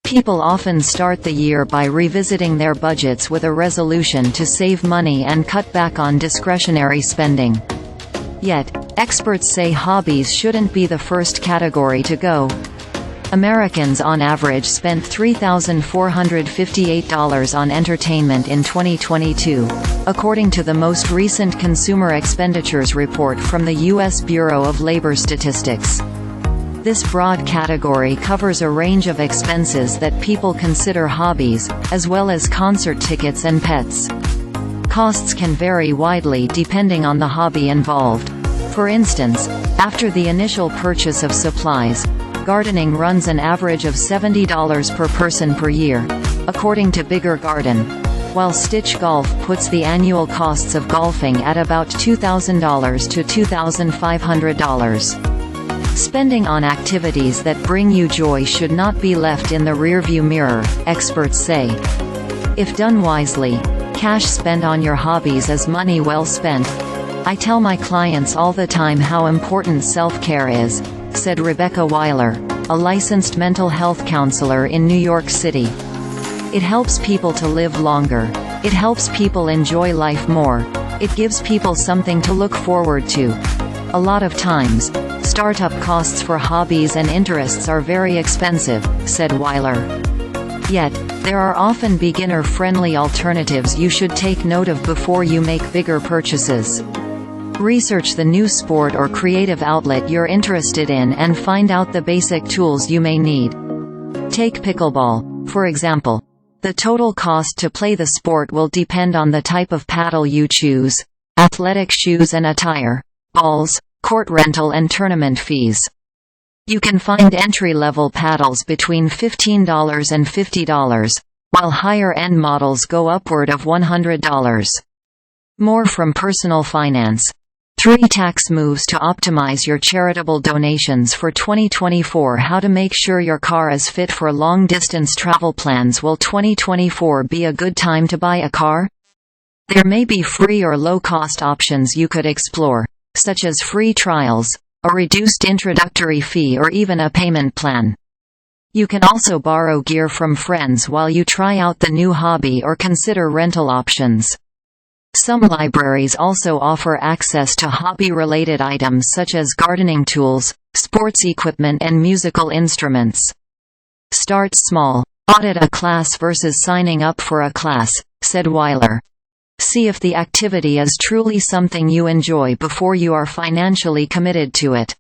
People often start the year by revisiting their budgets with a resolution to save money and cut back on discretionary spending. Yet, experts say hobbies shouldn't be the first category to go. Americans on average spent $3,458 on entertainment in 2022, according to the most recent Consumer Expenditures report from the U.S. Bureau of Labor Statistics. This broad category covers a range of expenses that people consider hobbies, as well as concert tickets and pets. Costs can vary widely depending on the hobby involved. For instance, after the initial purchase of supplies, gardening runs an average of $70 per person per year, according to Bigger Garden, while Stitch Golf puts the annual costs of golfing at about $2,000 to $2,500. Spending on activities that bring you joy should not be left in the rearview mirror, experts say. If done wisely, cash spent on your hobbies is money well spent. I tell my clients all the time how important self-care is, said Rebecca Weiler, a licensed mental health counselor in New York City. It helps people to live longer. It helps people enjoy life more. It gives people something to look forward to. A lot of times, startup costs for hobbies and interests are very expensive, said Weiler. Yet, there are often beginner-friendly alternatives you should take note of before you make bigger purchases. Research the new sport or creative outlet you're interested in and find out the basic tools you may need. Take pickleball, for example. The total cost to play the sport will depend on the type of paddle you choose, athletic shoes and attire, balls, court rental and tournament fees. You can find entry-level paddles between $15 and $50, while higher-end models go upward of $100. More from Personal Finance. 3 tax moves to optimize your charitable donations for 2024. How to make sure your car is fit for long-distance travel plans. Will 2024 be a good time to buy a car? There may be free or low-cost options you could explore, such as free trials, a reduced introductory fee or even a payment plan. You can also borrow gear from friends while you try out the new hobby or consider rental options. Some libraries also offer access to hobby-related items such as gardening tools, sports equipment and musical instruments. Start small. Audit a class versus signing up for a class, said Weiler. See if the activity is truly something you enjoy before you are financially committed to it.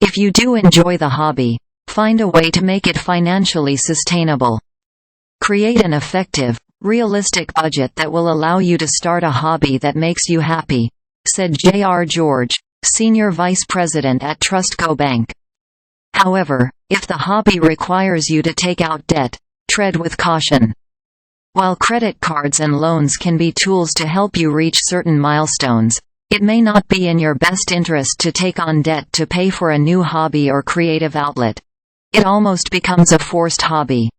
If you do enjoy the hobby, find a way to make it financially sustainable. Create an effective, realistic budget that will allow you to start a hobby that makes you happy, said J.R. George, Senior Vice President at Trustco Bank. However, if the hobby requires you to take out debt, tread with caution. While credit cards and loans can be tools to help you reach certain milestones, it may not be in your best interest to take on debt to pay for a new hobby or creative outlet. It almost becomes a forced hobby.